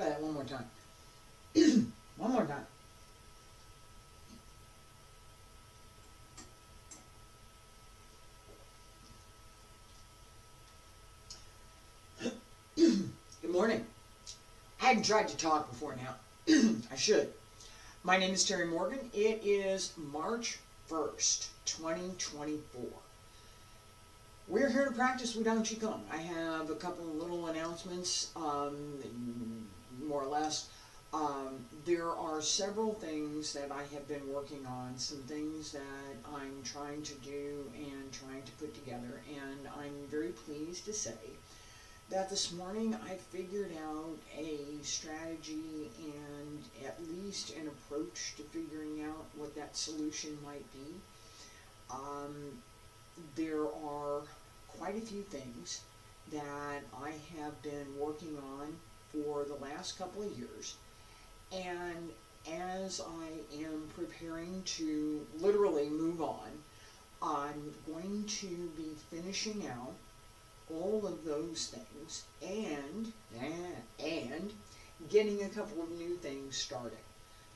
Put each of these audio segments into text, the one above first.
Try that one more time. One more time. Good morning. I hadn't tried to talk before now. I should. My name is Terry Morgan. It is March 1st, 2024. We're here to practice Wudang Qigong. I have a couple of little announcements, more or less. There are several things that I have been working on, some things that I'm trying to do and trying to put together, and I'm very pleased to say that this morning I figured out a strategy and at least an approach to figuring out what that solution might be. There are quite a few things that I have been working on for the last couple of years, and as I am preparing to literally move on, I'm going to be finishing out all of those things and getting a couple of new things started.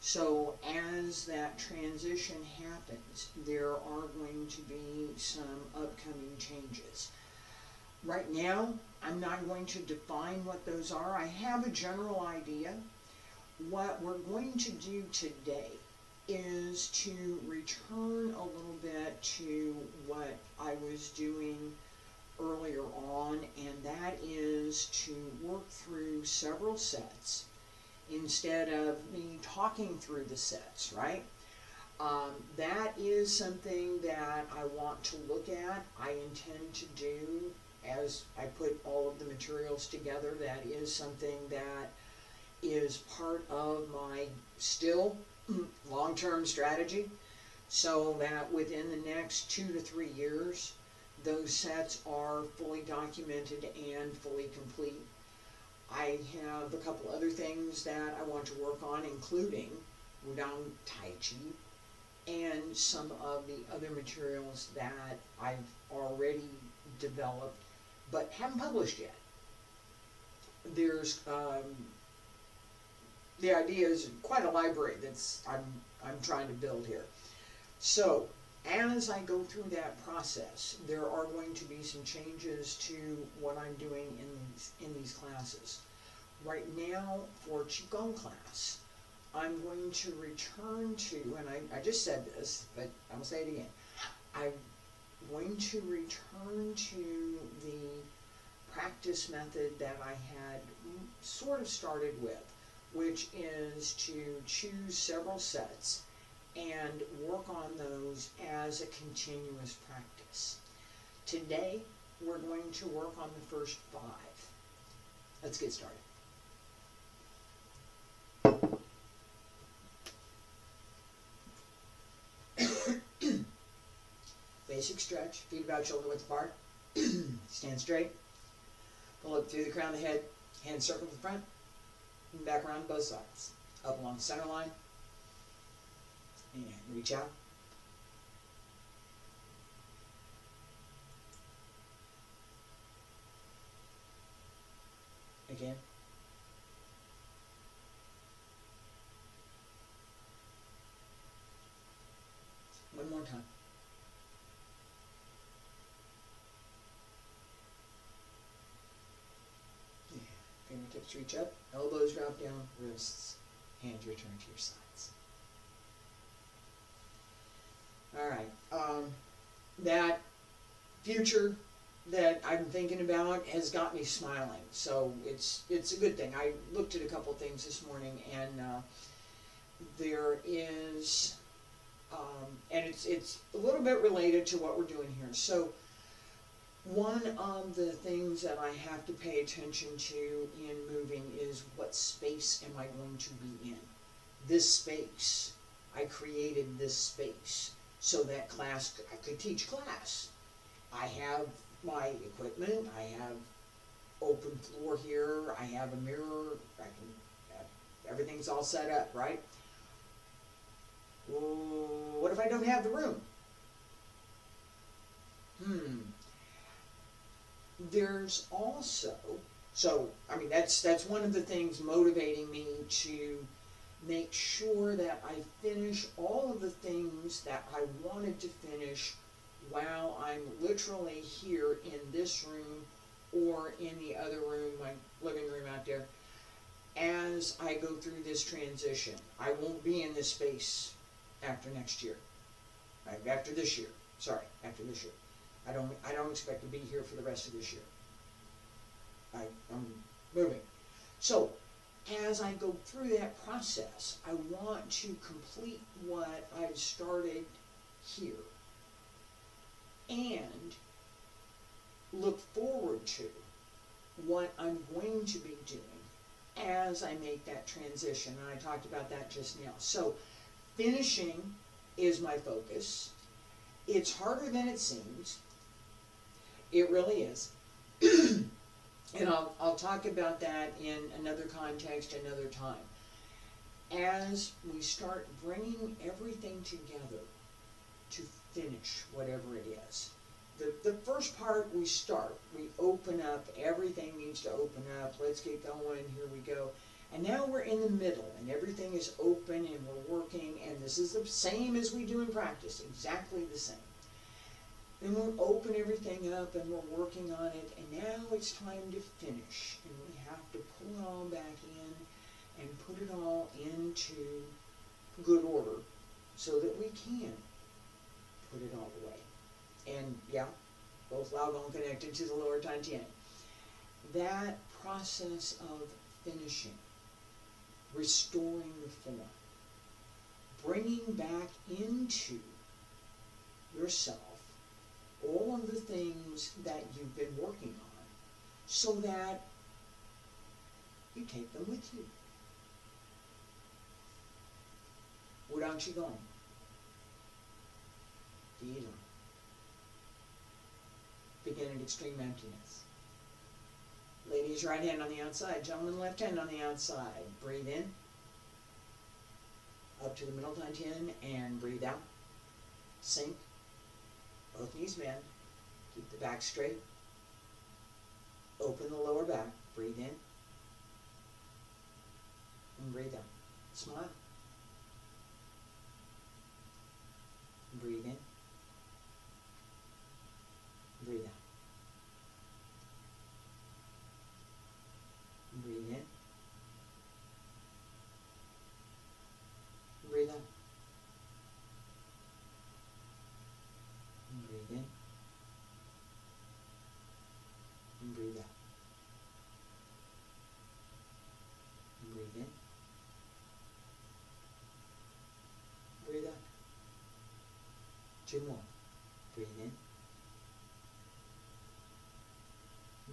So as that transition happens, there are going to be some upcoming changes. Right now, I'm not going to define what those are. I have a general idea. What we're going to do today is to return a little bit to what I was doing earlier on, and that is to work through several sets instead of me talking through the sets, right? That is something that I want to look at. I intend to do as I put all of the materials together. That is something that is part of my still long-term strategy, so that within the next 2 to 3 years, those sets are fully documented and fully complete. I have a couple other things that I want to work on, including Wudang Tai Chi and some of the other materials that I've already developed but haven't published yet. There's the idea is quite a library that's I'm trying to build here. So as I go through that process, there are going to be some changes to what I'm doing in these classes. Right now, for Qigong class, I'm going to return to, and I just said this, but I'll say it again. I'm going to return to the practice method that I had sort of started with, which is to choose several sets and work on those as a continuous practice. Today, we're going to work on the first 5. Let's get started. Basic stretch, feet about shoulder width apart. Stand straight. Pull up through the crown of the head, hands circle to the front, and back around both sides. Up along the center line. And reach out. Again. One more time. Yeah. Fingertips reach up, elbows drop down, wrists, hands return to your sides. All right, that future that I'm thinking about has got me smiling, so it's a good thing. I looked at a couple things this morning, and there is, and it's a little bit related to what we're doing here. So one of the things that I have to pay attention to in moving is what space am I going to be in? This space, I created this space so that class, I could teach class. I have my equipment, I have open floor here, I have a mirror, everything's all set up, right? Well, what if I don't have the room? There's also So, I mean, that's one of the things motivating me to make sure that I finish all of the things that I wanted to finish while I'm literally here in this room or in the other room, my living room out there, as I go through this transition. I won't be in this space after next year. After this year. Sorry, after this year. I don't expect to be here for the rest of this year. I'm moving. So, as I go through that process, I want to complete what I've started here and look forward to what I'm going to be doing as I make that transition. And I talked about that just now. So, finishing is my focus. It's harder than it seems. It really is. And I'll talk about that in another context another time. As we start bringing everything together to finish whatever it is. The first part we start, we open up, everything needs to open up, let's get going, here we go. And now we're in the middle and everything is open and we're working, and this is the same as we do in practice, exactly the same. Then we'll open everything up and we're working on it, and now it's time to finish. And we have to pull it all back in and put it all into good order so that we can put it all away. And yeah, both Laogong connected to the lower Dantian. That process of finishing, restoring the form, bringing back into yourself all of the things that you've been working on so that you take them with you. Wudang Qigong. Begin at extreme emptiness. Ladies, right hand on the outside. Gentlemen, left hand on the outside. Breathe in. Up to the middle Dantian and breathe out. Sink. Both knees bend. Keep the back straight. Open the lower back. Breathe in. And breathe out. Smile. Breathe in. Breathe out. Breathe in. Breathe out. Breathe in. And breathe out. Breathe in. Breathe out. Two more. Breathe in.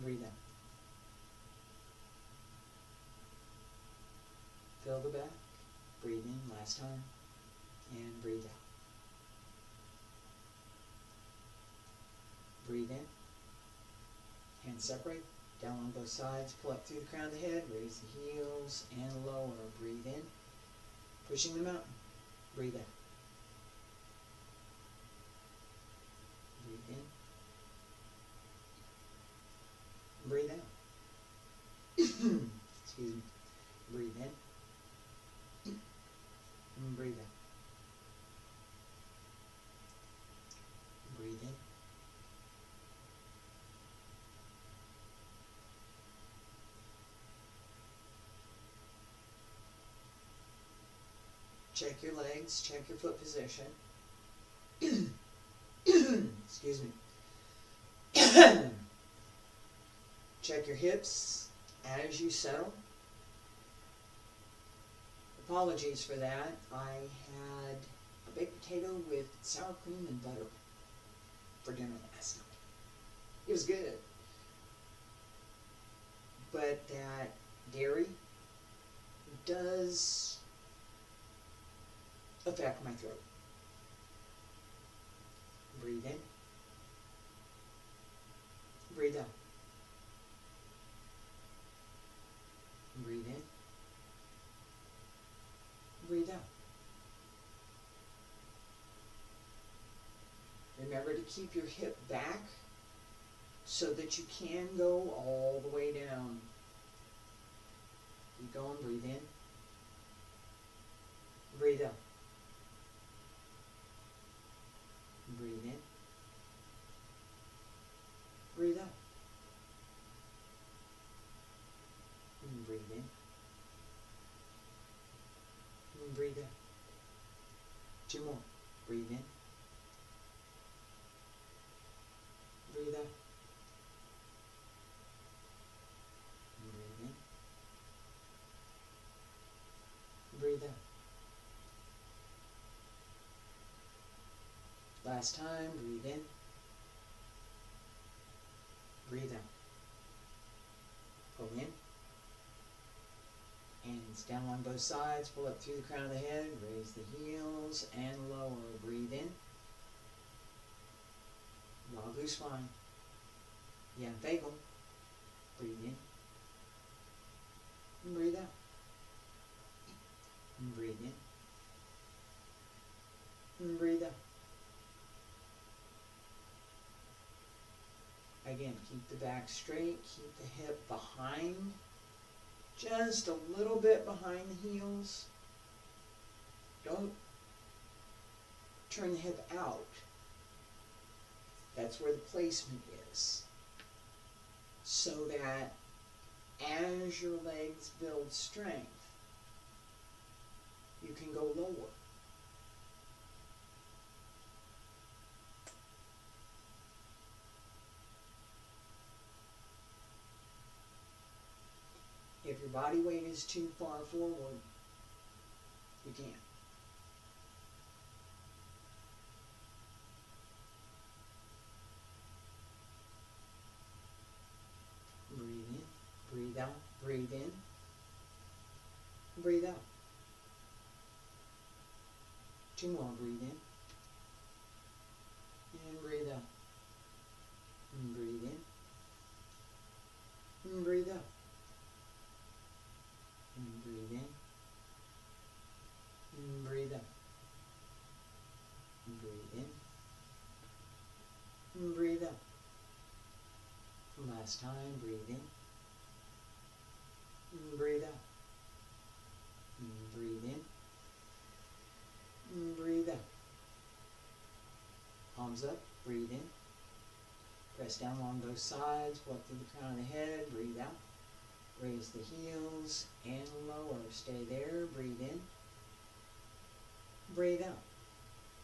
Breathe out. Fill the back. Breathe in last time. And breathe out. Breathe in. Hands separate. Down on both sides. Pull up through the crown of the head. Raise the heels and lower. Breathe in. Pushing the mountain. Breathe out. Breathe in. Breathe out. Excuse me. Breathe in. And breathe out. Breathe in. Check your legs, check your foot position. Excuse me. Check your hips as you settle. Apologies for that. I had a baked potato with sour cream and butter for dinner last night. It was good. But that dairy does affect my throat. Breathe in. Breathe out. Breathe in. Breathe out. Remember to keep your hip back so that you can go all the way down Keep going, breathe in. Breathe out. Breathe in. Breathe out. And breathe in. And breathe out. 2 more. Breathe in. Breathe out. And breathe in. Breathe out. Last time, breathe in. Breathe out. Pull in. Hands down on both sides. Pull up through the crown of the head. Raise the heels and lower. Breathe in. Wagyu spine. Yan Bagel. Breathe in. And breathe out. And breathe in. And breathe out. Again, keep the back straight, keep the hip behind, just a little bit behind the heels. Don't turn the hip out. That's where the placement is. So that as your legs build strength, you can go lower. If your body weight is too far forward, you can't. Breathe in, breathe out, breathe in, breathe out. 2 more, breathe in, and breathe out. And breathe in, and breathe out. And breathe in. And breathe out. And breathe in. And breathe out. Last time, breathe in. And breathe out. And breathe in. And breathe out. Palms up, breathe in. Press down along both sides, pull up through the crown of the head, breathe out. Raise the heels and lower. Stay there. Breathe in. Breathe out.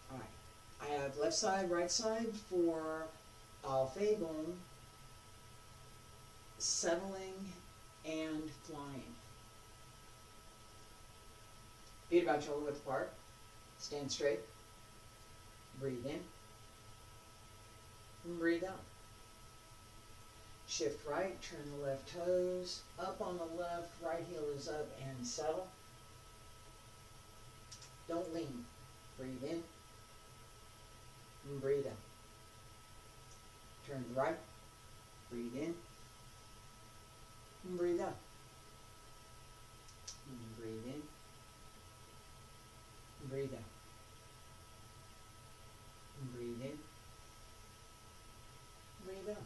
Alright. I have left side, right side for Fei Gong, settling and flying. Feet about shoulder width apart. Stand straight. Breathe in. And breathe out. Shift right, turn the left toes, up on the left, right heel is up and settle. Don't lean. Breathe in and breathe out. Turn to the right, breathe in and breathe out. And breathe in and breathe out. And breathe in, breathe out.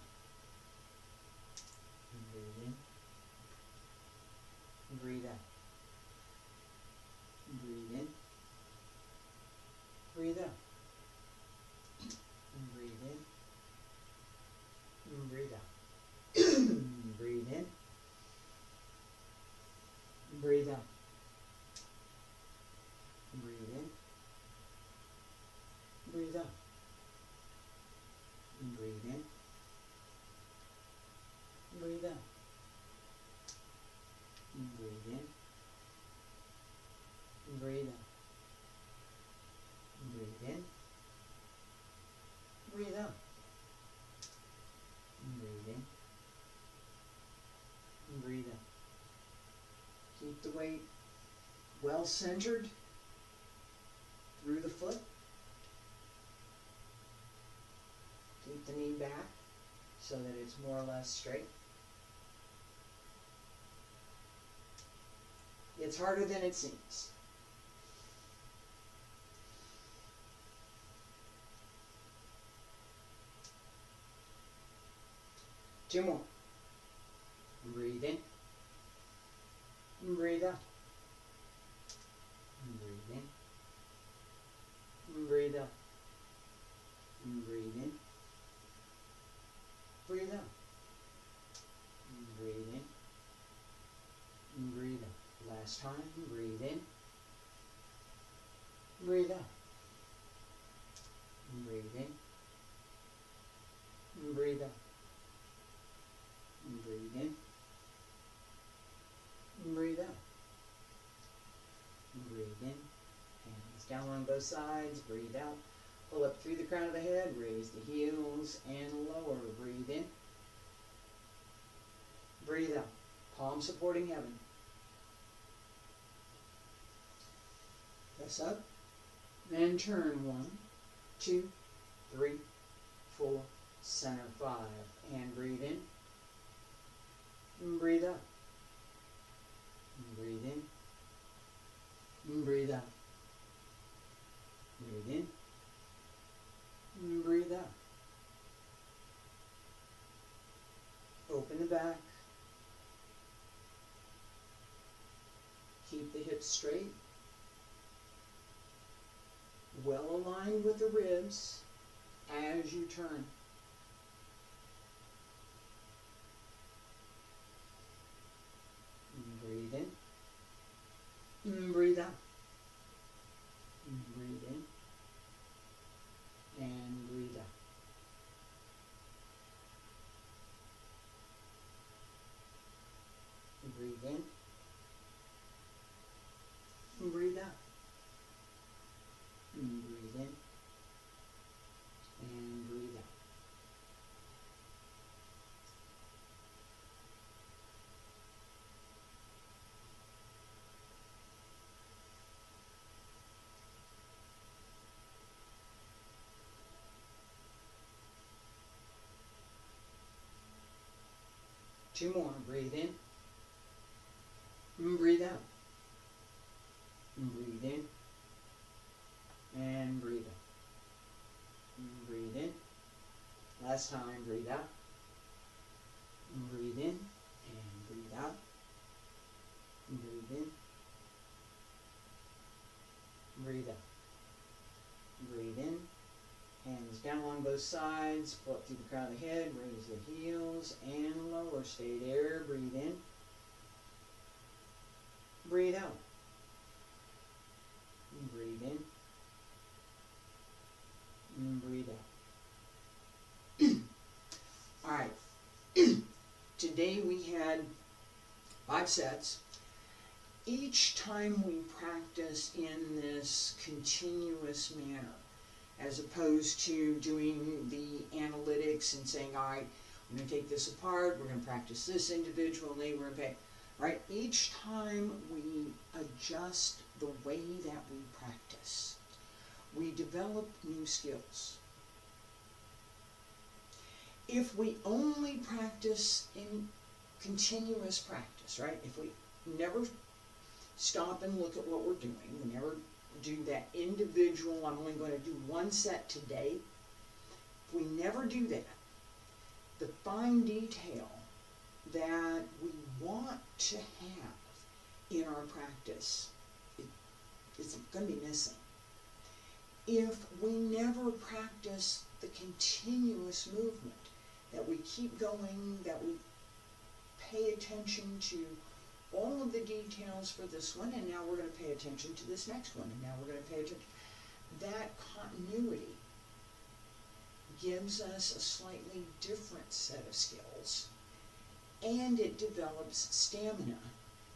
And breathe in. And breathe out. And breathe in. Breathe out. And breathe in. And breathe out. And breathe in. And breathe out. And breathe in. Breathe out. And breathe in. Breathe out. And breathe in. And breathe out. And breathe in. Breathe out. And breathe in. And breathe out. Keep the weight well centered through the foot. Keep the knee back so that it's more or less straight. It's harder than it seems. Two more. Breathe in. Breathe out. Breathe in. Breathe out. Breathe in. Breathe out. Breathe in. Breathe out. Last time. Breathe in. Breathe out. Breathe in. Breathe out. Breathe in. Breathe out. Breathe in. Hands down on both sides. Breathe out. Pull up through the crown of the head. Raise the heels and lower. Breathe in. Breathe out. Palm supporting heaven. Press up. Then turn 1, 2, 3, 4, center 5. And breathe in. Breathe out. Breathe in. Breathe out. Breathe in. Breathe out. Open the back. Keep the hips straight. Well aligned with the ribs as you turn. Breathe in. Breathe out. Breathe in. And breathe out. Breathe in. Breathe out. Breathe in. And breathe out. Two more. Breathe in. Breathe out. Breathe in. And breathe out. Breathe in. Last time. Breathe out. Breathe in. And breathe out. Breathe in. Breathe out. Breathe in. Hands down on both sides. Pull up through the crown of the head. Raise the heels and lower. Stay there. Breathe in. Breathe out. Breathe in. And breathe out. All right. Today we had 5 sets. Each time we practice in this continuous manner, as opposed to doing the analytics and saying, all right, I'm going to take this apart, we're going to practice this individually, we're going to pay. Right? Each time we adjust the way that we practice, we develop new skills. If we only practice in continuous practice, right? If we never stop and look at what we're doing, we never do that individual, I'm only going to do 1 set today. If we never do that, the fine detail that we want to have in our practice is going to be missing. If we never practice the continuous movement, that we keep going, that we pay attention to all of the details for this one, and now we're going to pay attention to this next one, and now we're going to pay attention. That continuity gives us a slightly different set of skills, and it develops stamina,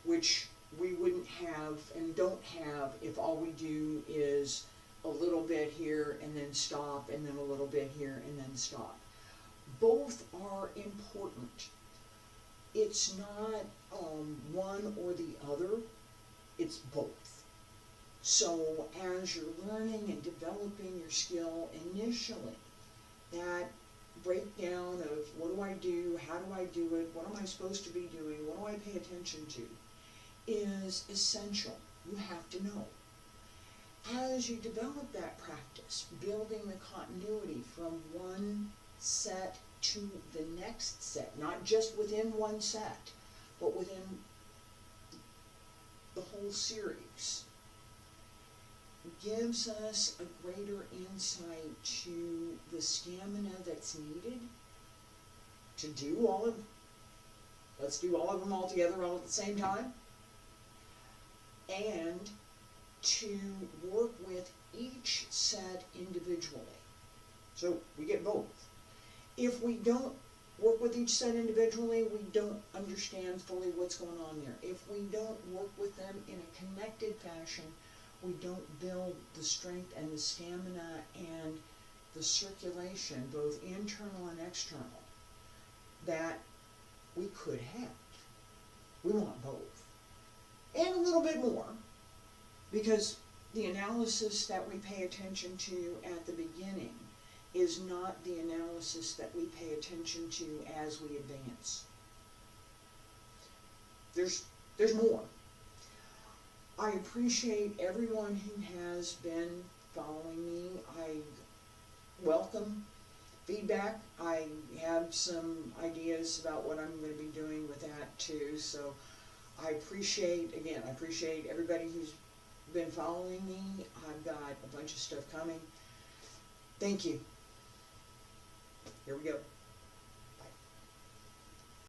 which we wouldn't have and don't have if all we do is a little bit here and then stop, and then a little bit here and then stop. Both are important. It's not one or the other, it's both. So as you're learning and developing your skill initially, that breakdown of what do I do, how do I do it, what am I supposed to be doing, what do I pay attention to, is essential. You have to know. As you develop that practice, building the continuity from one set to the next set, not just within one set, but within whole series gives us a greater insight to the stamina that's needed to do all of, let's do all of them all together all at the same time, and to work with each set individually. So we get both. If we don't work with each set individually, we don't understand fully what's going on there. If we don't work with them in a connected fashion, we don't build the strength and the stamina and the circulation, both internal and external, that we could have. We want both. And a little bit more, because the analysis that we pay attention to at the beginning is not the analysis that we pay attention to as we advance. There's more. I appreciate everyone who has been following me. I welcome feedback. I have some ideas about what I'm going to be doing with that too. So I appreciate everybody who's been following me. I've got a bunch of stuff coming. Thank you. Here we go.